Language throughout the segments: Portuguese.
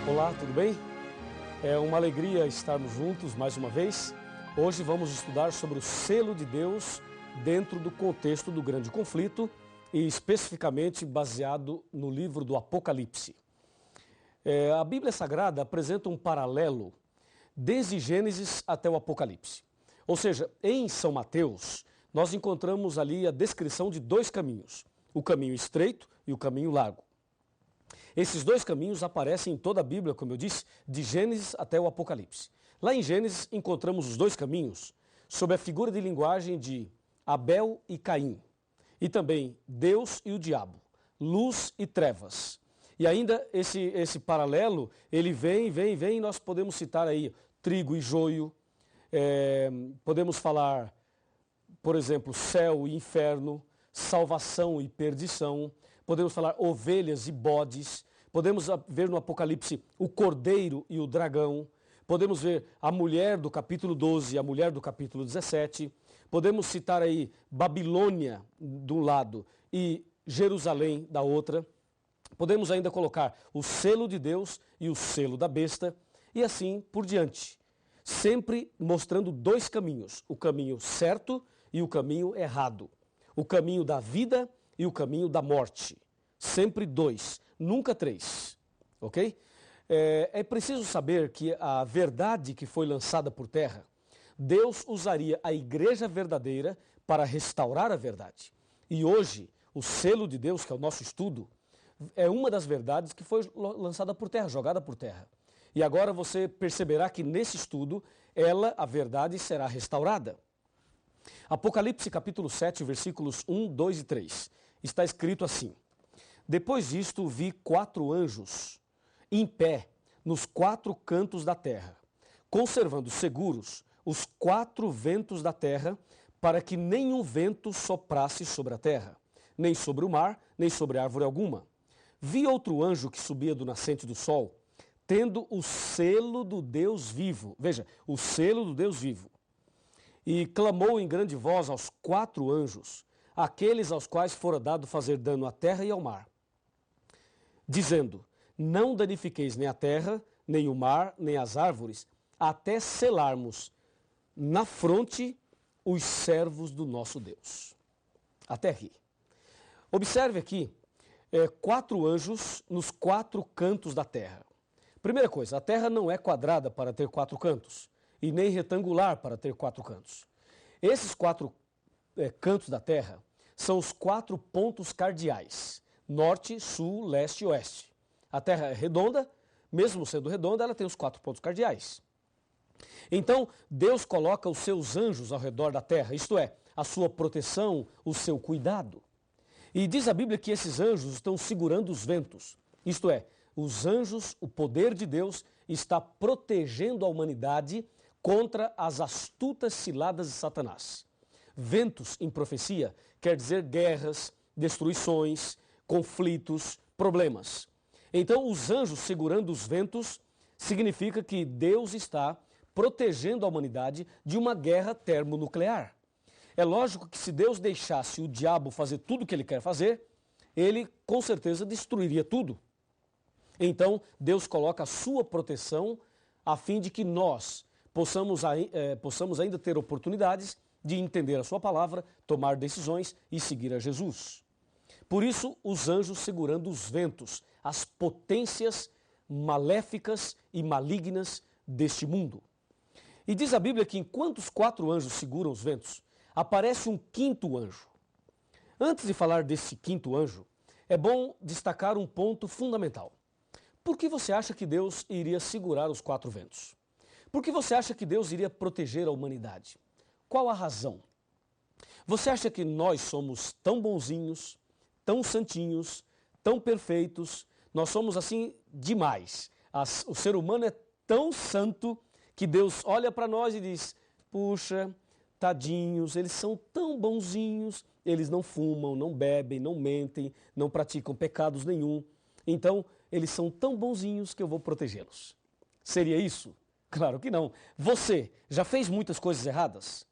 Olá, tudo bem? É uma alegria estarmos juntos mais uma vez. Hoje vamos estudar sobre o selo de Deus dentro do contexto do grande conflito e especificamente baseado no livro do Apocalipse. A Bíblia Sagrada apresenta um paralelo desde Gênesis até o Apocalipse. Ou seja, em São Mateus, nós encontramos ali a descrição de dois caminhos, o caminho estreito e o caminho largo. Esses dois caminhos aparecem em toda a Bíblia, como eu disse, de Gênesis até o Apocalipse. Lá em Gênesis encontramos os dois caminhos sob a figura de linguagem de Abel e Caim, e também Deus e o diabo, luz e trevas. E ainda esse paralelo, ele vem, e nós podemos citar aí trigo e joio, podemos falar, por exemplo, céu e inferno, salvação e perdição, podemos falar ovelhas e bodes, podemos ver no Apocalipse o cordeiro e o dragão, podemos ver a mulher do capítulo 12 e a mulher do capítulo 17, podemos citar aí Babilônia de um lado e Jerusalém da outra, podemos ainda colocar o selo de Deus e o selo da besta e assim por diante, sempre mostrando dois caminhos, o caminho certo e o caminho errado, o caminho da vida e o caminho da morte. Sempre dois, nunca três, ok? É preciso saber que a verdade que foi lançada por terra, Deus usaria a igreja verdadeira para restaurar a verdade. E hoje, o selo de Deus, que é o nosso estudo, é uma das verdades que foi lançada por terra, jogada por terra. E agora você perceberá que nesse estudo, a verdade, será restaurada. Apocalipse capítulo 7, versículos 1, 2 e 3. Está escrito assim: Depois disto vi 4 anjos em pé nos 4 cantos da terra, conservando seguros os 4 ventos da terra, para que nenhum vento soprasse sobre a terra, nem sobre o mar, nem sobre árvore alguma. Vi outro anjo que subia do nascente do sol, tendo o selo do Deus vivo. Veja, o selo do Deus vivo. E clamou em grande voz aos 4 anjos, aqueles aos quais fora dado fazer dano à terra e ao mar, dizendo: Não danifiqueis nem a terra, nem o mar, nem as árvores, até selarmos na fronte os servos do nosso Deus. Até aqui. Observe aqui 4 anjos nos 4 cantos da terra. Primeira coisa, a terra não é quadrada para ter 4 cantos, e nem retangular para ter 4 cantos. Esses 4 cantos da terra são os 4 pontos cardeais: norte, sul, leste e oeste. A terra é redonda, mesmo sendo redonda, ela tem os 4 pontos cardeais. Então, Deus coloca os seus anjos ao redor da terra, isto é, a sua proteção, o seu cuidado. E diz a Bíblia que esses anjos estão segurando os ventos, isto é, os anjos, o poder de Deus, está protegendo a humanidade contra as astutas ciladas de Satanás. Ventos em profecia quer dizer guerras, destruições, conflitos, problemas. Então, os anjos segurando os ventos significa que Deus está protegendo a humanidade de uma guerra termonuclear. É lógico que se Deus deixasse o diabo fazer tudo o que ele quer fazer, ele com certeza destruiria tudo. Então, Deus coloca a sua proteção a fim de que nós possamos ainda ter oportunidades de entender a sua palavra, tomar decisões e seguir a Jesus. Por isso, os anjos segurando os ventos, as potências maléficas e malignas deste mundo. E diz a Bíblia que enquanto os 4 anjos seguram os ventos, aparece um 5º anjo. Antes de falar desse 5º anjo, é bom destacar um ponto fundamental. Por que você acha que Deus iria segurar os 4 ventos? Por que você acha que Deus iria proteger a humanidade? Qual a razão? Você acha que nós somos tão bonzinhos, tão santinhos, tão perfeitos? Nós somos assim demais. O ser humano é tão santo que Deus olha para nós e diz: puxa, tadinhos, eles são tão bonzinhos, eles não fumam, não bebem, não mentem, não praticam pecados nenhum. Então, eles são tão bonzinhos que eu vou protegê-los. Seria isso? Claro que não. Você já fez muitas coisas erradas?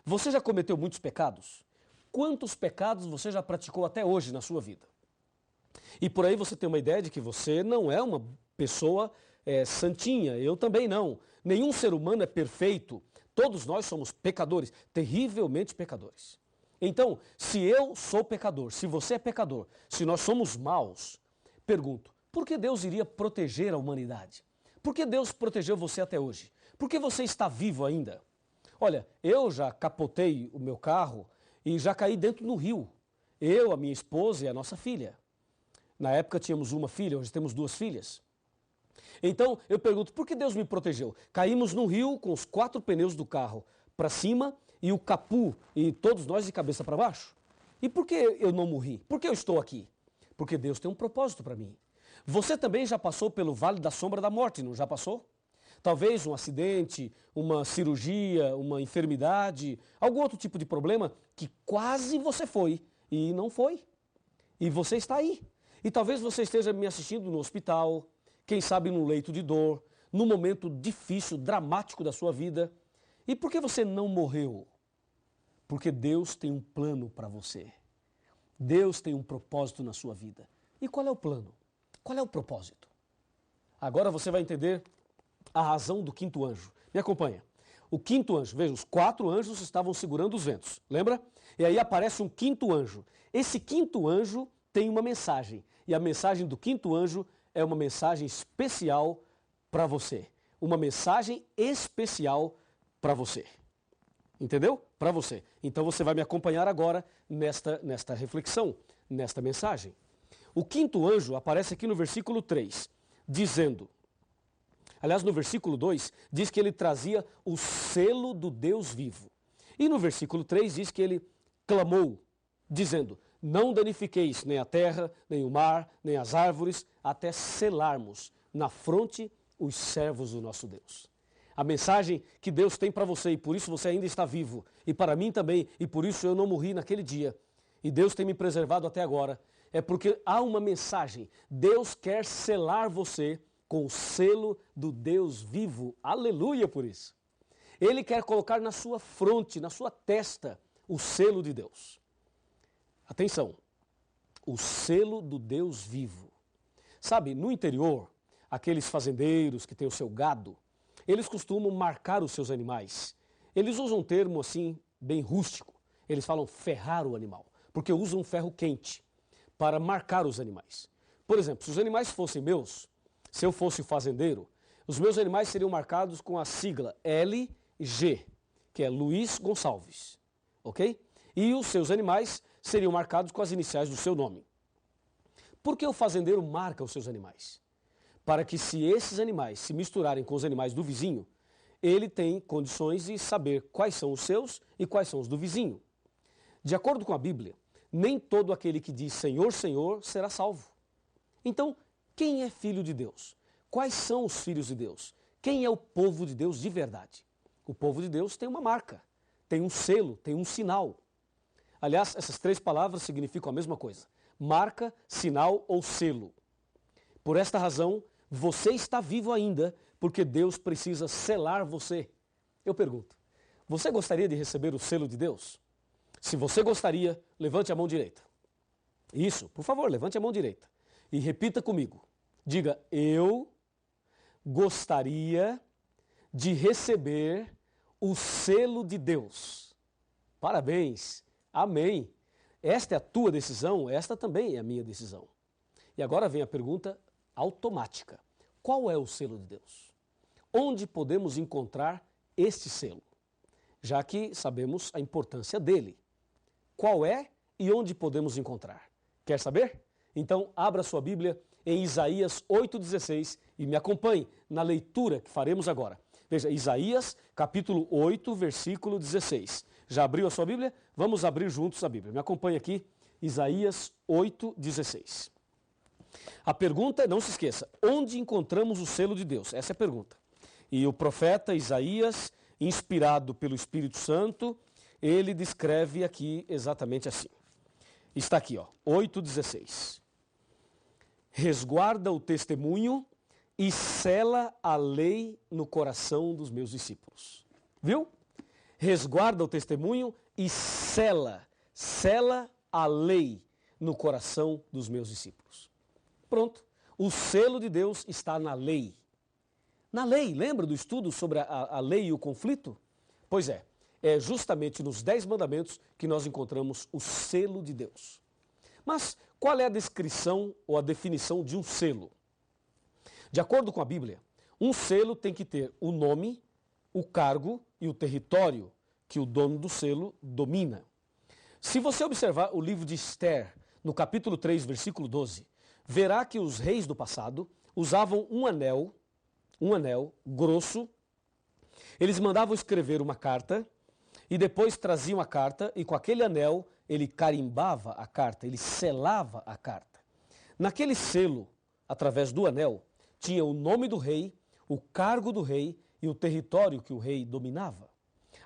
Você já cometeu muitos pecados? Quantos pecados você já praticou até hoje na sua vida? E por aí você tem uma ideia de que você não é uma pessoa santinha, eu também não. Nenhum ser humano é perfeito. Todos nós somos pecadores, terrivelmente pecadores. Então, se eu sou pecador, se você é pecador, se nós somos maus, pergunto, por que Deus iria proteger a humanidade? Por que Deus protegeu você até hoje? Por que você está vivo ainda? Olha, eu já capotei o meu carro e já caí dentro do rio. Eu, a minha esposa e a nossa filha. Na época tínhamos uma filha, hoje temos 2 filhas. Então eu pergunto, por que Deus me protegeu? Caímos no rio com os 4 pneus do carro para cima e o capu e todos nós de cabeça para baixo. E por que eu não morri? Por que eu estou aqui? Porque Deus tem um propósito para mim. Você também já passou pelo vale da sombra da morte, não já passou? Talvez um acidente, uma cirurgia, uma enfermidade, algum outro tipo de problema que quase você foi e não foi. E você está aí. E talvez você esteja me assistindo no hospital, quem sabe num leito de dor, num momento difícil, dramático da sua vida. E por que você não morreu? Porque Deus tem um plano para você. Deus tem um propósito na sua vida. E qual é o plano? Qual é o propósito? Agora você vai entender a razão do 5º anjo. Me acompanha. O 5º anjo, veja, os 4 anjos estavam segurando os ventos, lembra? E aí aparece um 5º anjo. Esse 5º anjo tem uma mensagem. E a mensagem do 5º anjo é uma mensagem especial para você. Uma mensagem especial para você. Entendeu? Para você. Então você vai me acompanhar agora nesta reflexão, nesta mensagem. O 5º anjo aparece aqui no versículo 3, dizendo... Aliás, no versículo 2, diz que ele trazia o selo do Deus vivo. E no versículo 3 diz que ele clamou, dizendo, não danifiqueis nem a terra, nem o mar, nem as árvores, até selarmos na fronte os servos do nosso Deus. A mensagem que Deus tem para você, e por isso você ainda está vivo, e para mim também, e por isso eu não morri naquele dia, e Deus tem me preservado até agora, é porque há uma mensagem. Deus quer selar você com o selo do Deus vivo. Aleluia por isso. Ele quer colocar na sua fronte, na sua testa, o selo de Deus. Atenção, o selo do Deus vivo. Sabe, no interior, aqueles fazendeiros que têm o seu gado, eles costumam marcar os seus animais. Eles usam um termo assim, bem rústico. Eles falam ferrar o animal, porque usam um ferro quente para marcar os animais. Por exemplo, se os animais fossem meus, se eu fosse o fazendeiro, os meus animais seriam marcados com a sigla LG, que é Luiz Gonçalves, ok? E os seus animais seriam marcados com as iniciais do seu nome. Por que o fazendeiro marca os seus animais? Para que se esses animais se misturarem com os animais do vizinho, ele tem condições de saber quais são os seus e quais são os do vizinho. De acordo com a Bíblia, nem todo aquele que diz Senhor, Senhor será salvo. Então, quem é filho de Deus? Quais são os filhos de Deus? Quem é o povo de Deus de verdade? O povo de Deus tem uma marca, tem um selo, tem um sinal. Aliás, essas 3 palavras significam a mesma coisa. Marca, sinal ou selo. Por esta razão, você está vivo ainda, porque Deus precisa selar você. Eu pergunto, você gostaria de receber o selo de Deus? Se você gostaria, levante a mão direita. Isso, por favor, levante a mão direita. E repita comigo. Diga, eu gostaria de receber o selo de Deus. Parabéns. Amém. Esta é a tua decisão, esta também é a minha decisão. E agora vem a pergunta automática. Qual é o selo de Deus? Onde podemos encontrar este selo? Já que sabemos a importância dele. Qual é e onde podemos encontrar? Quer saber? Então, abra sua Bíblia em Isaías 8,16 e me acompanhe na leitura que faremos agora. Veja, Isaías, capítulo 8, versículo 16. Já abriu a sua Bíblia? Vamos abrir juntos a Bíblia. Me acompanhe aqui, Isaías 8,16. A pergunta, não se esqueça, onde encontramos o selo de Deus? Essa é a pergunta. E o profeta Isaías, inspirado pelo Espírito Santo, ele descreve aqui exatamente assim. Está aqui, ó, 8,16. Resguarda o testemunho e sela a lei no coração dos meus discípulos. Viu? Resguarda o testemunho e sela a lei no coração dos meus discípulos. Pronto. O selo de Deus está na lei. Na lei, lembra do estudo sobre a lei e o conflito? Pois é justamente nos 10 mandamentos que nós encontramos o selo de Deus. Mas qual é a descrição ou a definição de um selo? De acordo com a Bíblia, um selo tem que ter o nome, o cargo e o território que o dono do selo domina. Se você observar o livro de Esther, no capítulo 3, versículo 12, verá que os reis do passado usavam um anel grosso. Eles mandavam escrever uma carta e depois traziam a carta e com aquele anel ele carimbava a carta, ele selava a carta. Naquele selo, através do anel, tinha o nome do rei, o cargo do rei e o território que o rei dominava.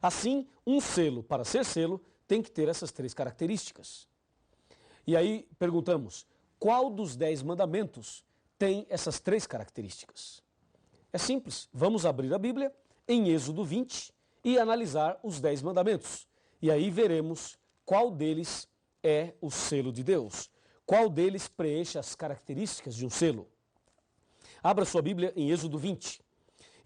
Assim, um selo, para ser selo, tem que ter essas 3 características. E aí perguntamos, qual dos 10 mandamentos tem essas 3 características? É simples, vamos abrir a Bíblia em Êxodo 20 e analisar os 10 mandamentos. E aí veremos qual deles é o selo de Deus, qual deles preenche as características de um selo. Abra sua Bíblia em Êxodo 20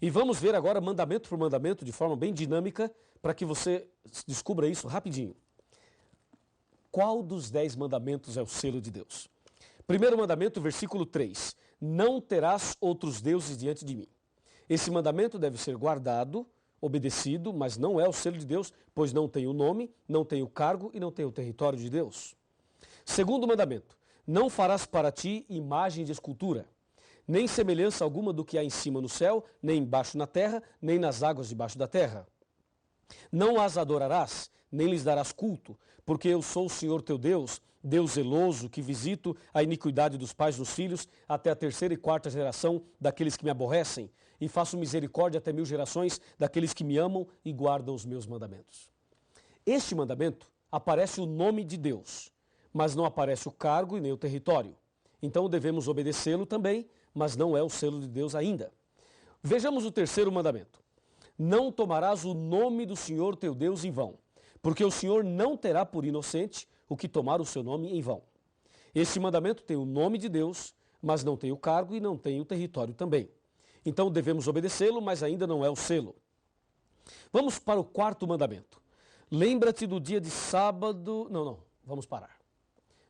e vamos ver agora mandamento por mandamento de forma bem dinâmica para que você descubra isso rapidinho. Qual dos 10 mandamentos é o selo de Deus? Primeiro mandamento, versículo 3. Não terás outros deuses diante de mim. Esse mandamento deve ser guardado, obedecido, mas não é o selo de Deus, pois não tem o nome, não tem o cargo e não tem o território de Deus. Segundo mandamento, não farás para ti imagem de escultura, nem semelhança alguma do que há em cima no céu, nem embaixo na terra, nem nas águas debaixo da terra. Não as adorarás, nem lhes darás culto, porque eu sou o Senhor teu Deus, Deus zeloso, que visito a iniquidade dos pais dos filhos até a 3ª e 4ª geração daqueles que me aborrecem, e faço misericórdia até 1000 gerações daqueles que me amam e guardam os meus mandamentos. Este mandamento aparece o nome de Deus, mas não aparece o cargo e nem o território. Então devemos obedecê-lo também, mas não é o selo de Deus ainda. Vejamos o terceiro mandamento. Não tomarás o nome do Senhor teu Deus em vão, porque o Senhor não terá por inocente o que tomar o seu nome em vão. Este mandamento tem o nome de Deus, mas não tem o cargo e não tem o território também. Então devemos obedecê-lo, mas ainda não é o selo. Vamos para o 4º mandamento. Lembra-te do dia de sábado... Não, vamos parar.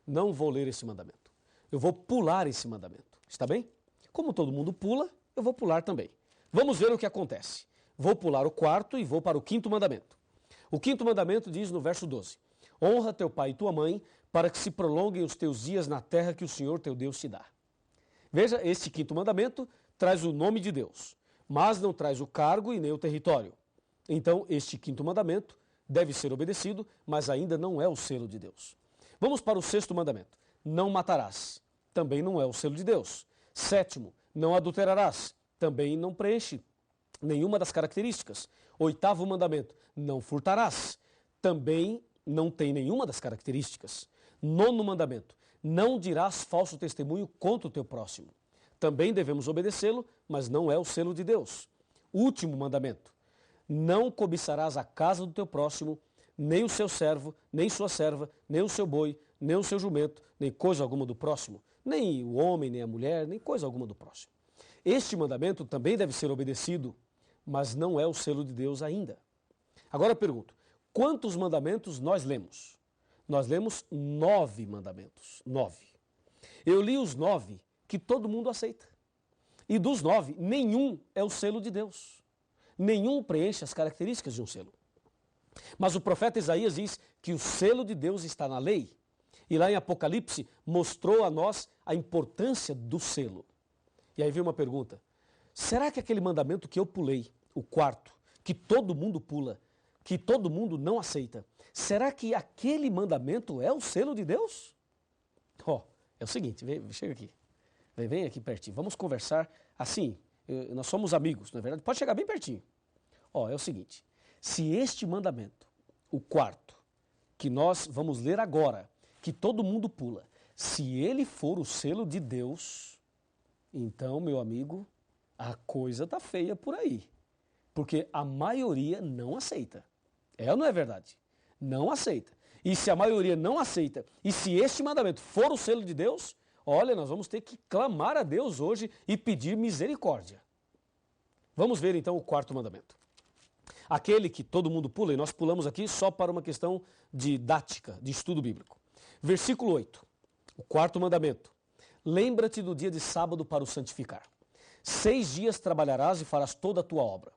Não vou ler esse mandamento. Eu vou pular esse mandamento, está bem? Como todo mundo pula, eu vou pular também. Vamos ver o que acontece. Vou pular o 4º e vou para o 5º mandamento. O 5º mandamento diz no verso 12: honra teu pai e tua mãe, para que se prolonguem os teus dias na terra que o Senhor teu Deus te dá. Veja, este 5º mandamento traz o nome de Deus, mas não traz o cargo e nem o território. Então, este 5º mandamento deve ser obedecido, mas ainda não é o selo de Deus. Vamos para o 6º mandamento. Não matarás. Também não é o selo de Deus. 7º, não adulterarás. Também não preenche nenhuma das características. 8º mandamento, não furtarás. Também não tem nenhuma das características. 9º mandamento, não dirás falso testemunho contra o teu próximo. Também devemos obedecê-lo, mas não é o selo de Deus. Último mandamento, não cobiçarás a casa do teu próximo, nem o seu servo, nem sua serva, nem o seu boi, nem o seu jumento, nem coisa alguma do próximo, nem o homem, nem a mulher, nem coisa alguma do próximo. Este mandamento também deve ser obedecido, mas não é o selo de Deus ainda. Agora eu pergunto, quantos mandamentos nós lemos? Nós lemos 9 mandamentos, 9. Eu li os 9 que todo mundo aceita. E dos 9, nenhum é o selo de Deus. Nenhum preenche as características de um selo. Mas o profeta Isaías diz que o selo de Deus está na lei. E lá em Apocalipse mostrou a nós a importância do selo. E aí vem uma pergunta. Será que aquele mandamento que eu pulei, o 4º, que todo mundo pula, que todo mundo não aceita, será que aquele mandamento é o selo de Deus? É o seguinte, chega aqui. Vem aqui pertinho. Vamos conversar assim. Nós somos amigos, não é verdade? Pode chegar bem pertinho. É o seguinte. Se este mandamento, o 4º, que nós vamos ler agora, que todo mundo pula, se ele for o selo de Deus, então, meu amigo, a coisa está feia por aí. Porque a maioria não aceita. É ou não é verdade? Não aceita. E se a maioria não aceita, e se este mandamento for o selo de Deus, olha, nós vamos ter que clamar a Deus hoje e pedir misericórdia. Vamos ver então o quarto mandamento. Aquele que todo mundo pula, e nós pulamos aqui só para uma questão didática, de estudo bíblico. Versículo 8, o quarto mandamento. Lembra-te do dia de sábado para o santificar. 6 dias trabalharás e farás toda a tua obra.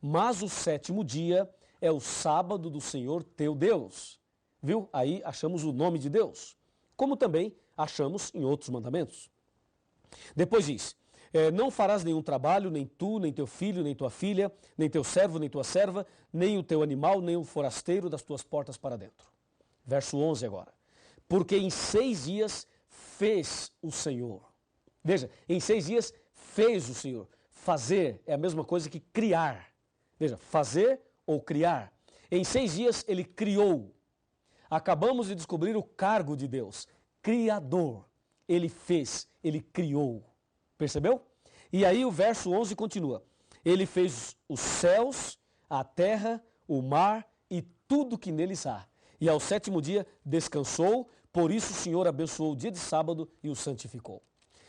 Mas o 7º dia é o sábado do Senhor teu Deus. Viu? Aí achamos o nome de Deus. Como também achamos em outros mandamentos. Depois diz, não farás nenhum trabalho, nem tu, nem teu filho, nem tua filha, nem teu servo, nem tua serva, nem o teu animal, nem o forasteiro das tuas portas para dentro. Verso 11 agora. Porque em 6 dias fez o Senhor. Veja, em 6 dias fez o Senhor. Fazer é a mesma coisa que criar. Veja, fazer ou criar. Em 6 dias ele criou. Acabamos de descobrir o cargo de Deus. Criador. Ele fez, ele criou. Percebeu? E aí o verso 11 continua. Ele fez os céus, a terra, o mar e tudo que neles há. E ao 7º dia descansou, por isso o Senhor abençoou o dia de sábado e o santificou.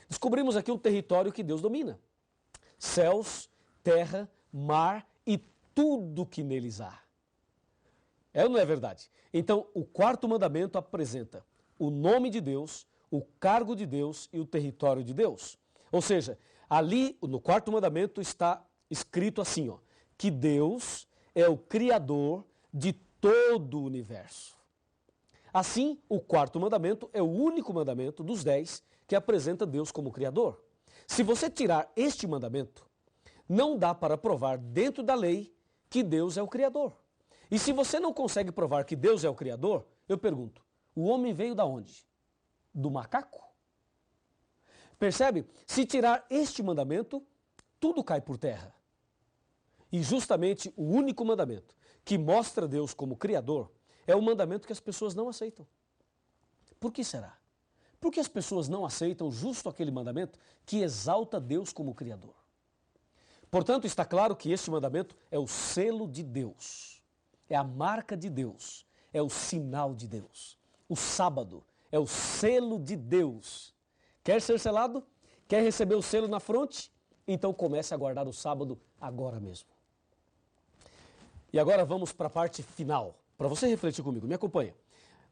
Descobrimos aqui um território que Deus domina. Céus, terra, mar e tudo que neles há. É ou não é verdade? Então, o quarto mandamento apresenta o nome de Deus, o cargo de Deus e o território de Deus. Ou seja, ali no quarto mandamento está escrito assim, ó, que Deus é o Criador de todo o universo. Assim, o quarto mandamento é o único mandamento dos 10 que apresenta Deus como Criador. Se você tirar este mandamento, não dá para provar dentro da lei que Deus é o Criador. E se você não consegue provar que Deus é o Criador, eu pergunto, o homem veio da onde? Do macaco? Percebe? Se tirar este mandamento, tudo cai por terra. E justamente o único mandamento que mostra Deus como Criador é o mandamento que as pessoas não aceitam. Por que será? Porque as pessoas não aceitam justo aquele mandamento que exalta Deus como Criador. Portanto, está claro que este mandamento é o selo de Deus, é a marca de Deus, é o sinal de Deus. O sábado é o selo de Deus. Quer ser selado? Quer receber o selo na fronte? Então comece a guardar o sábado agora mesmo. E agora vamos para a parte final, para você refletir comigo, me acompanha.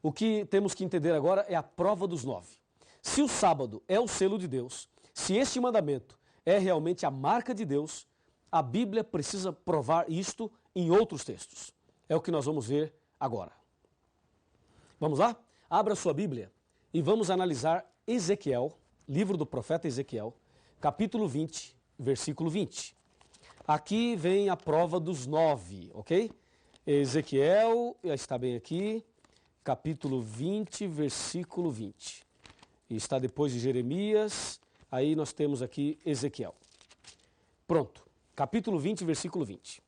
O que temos que entender agora é a prova dos 9. Se o sábado é o selo de Deus, se este mandamento é realmente a marca de Deus, a Bíblia precisa provar isto em outros textos. É o que nós vamos ver agora. Vamos lá? Abra sua Bíblia e vamos analisar Ezequiel, livro do profeta Ezequiel, capítulo 20, versículo 20. Aqui vem a prova dos 9, ok? Ezequiel, está bem aqui, capítulo 20, versículo 20. E está depois de Jeremias, aí nós temos aqui Ezequiel. Pronto, capítulo 20, versículo 20.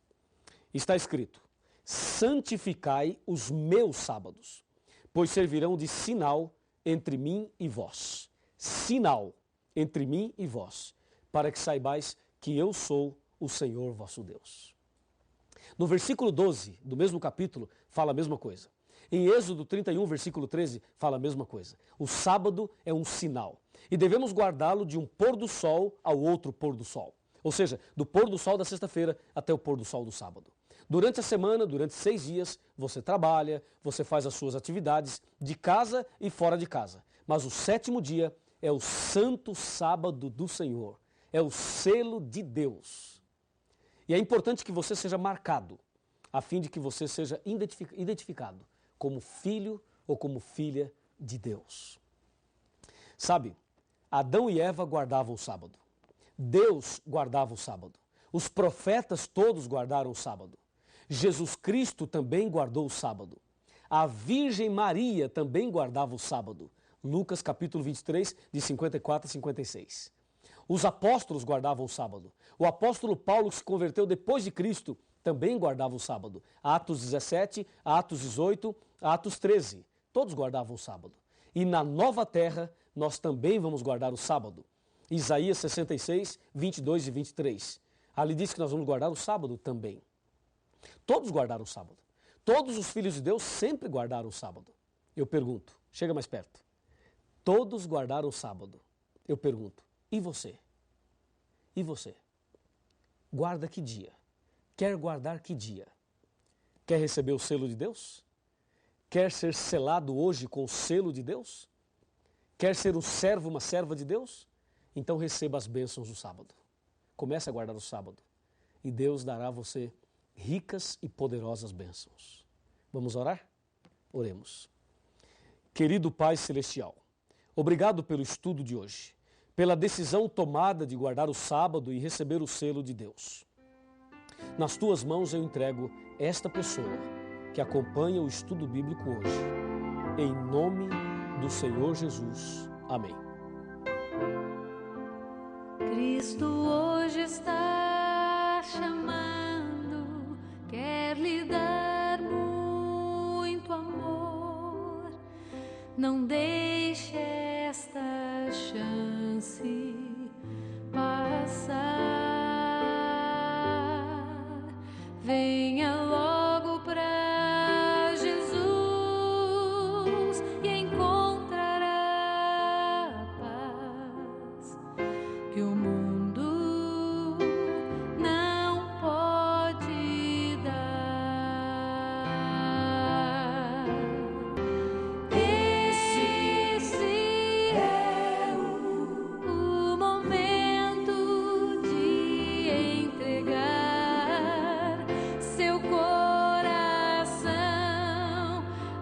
Está escrito, santificai os meus sábados, pois servirão de sinal entre mim e vós. Sinal entre mim e vós, para que saibais que eu sou o Senhor vosso Deus. No versículo 12 do mesmo capítulo, fala a mesma coisa. Em Êxodo 31, versículo 13, fala a mesma coisa. O sábado é um sinal e devemos guardá-lo de um pôr do sol ao outro pôr do sol. Ou seja, do pôr do sol da sexta-feira até o pôr do sol do sábado. Durante a semana, durante 6 dias, você trabalha, você faz as suas atividades de casa e fora de casa. Mas o 7º dia é o santo sábado do Senhor. É o selo de Deus. E é importante que você seja marcado, a fim de que você seja identificado como filho ou como filha de Deus. Sabe, Adão e Eva guardavam o sábado. Deus guardava o sábado. Os profetas todos guardaram o sábado. Jesus Cristo também guardou o sábado. A Virgem Maria também guardava o sábado. Lucas capítulo 23, de 54 a 56. Os apóstolos guardavam o sábado. O apóstolo Paulo, que se converteu depois de Cristo, também guardava o sábado. Atos 17, Atos 18, Atos 13. Todos guardavam o sábado. E na nova terra, nós também vamos guardar o sábado. Isaías 66, 22 e 23. Ali diz que nós vamos guardar o sábado também. Todos guardaram o sábado. Todos os filhos de Deus sempre guardaram o sábado. Eu pergunto, chega mais perto. Todos guardaram o sábado. Eu pergunto, e você? E você? guarda que dia? Quer guardar que dia? Quer receber o selo de Deus? Quer ser selado hoje com o selo de Deus? Quer ser um servo, uma serva de Deus? Então receba as bênçãos do sábado. Comece a guardar o sábado e Deus dará a você ricas e poderosas bênçãos. Vamos orar? Oremos. Querido Pai Celestial, obrigado pelo estudo de hoje, pela decisão tomada de guardar o sábado e receber o selo de Deus. Nas tuas mãos eu entrego esta pessoa que acompanha o estudo bíblico hoje. Em nome do Senhor Jesus. Amém. Cristo hoje está chamando, quer lhe dar muito amor. Não deixe esta chance passar. Venha logo para Jesus e encontrará a paz que o mundo não pode dar. Esse é o momento de entregar seu coração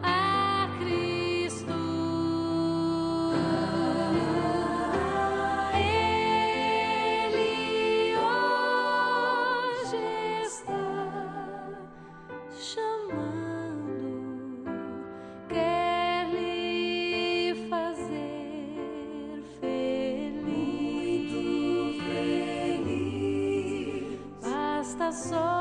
a Cristo. Ele hoje está chamando, quer lhe fazer feliz. Basta só